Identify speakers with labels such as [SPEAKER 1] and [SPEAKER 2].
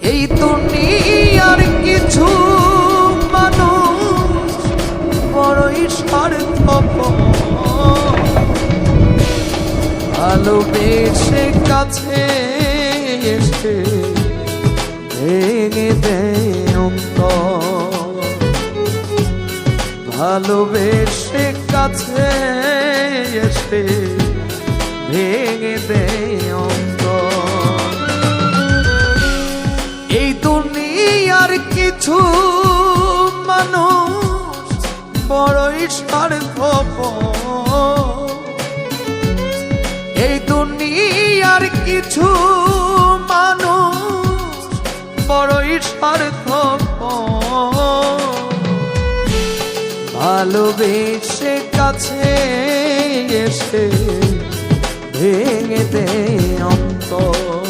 [SPEAKER 1] এই দুনিয়ার কিছু মানুষ বড়ই স্বার্থপর, ভালোবেসে কাছে এসে ভেঙে দেয় অন্তর, ভালোবেসে কাছে এসে ভেঙে দেয় অন্তর। এই দুনিয়ার কিছু মানুষ বড়ই স্বার্থপর, এই দুনিয়ার কিছু মানুষ বড়ই স্বার্থপর, ভালোবেসে কাছে এসে ভেঙে দেয় অন্তর।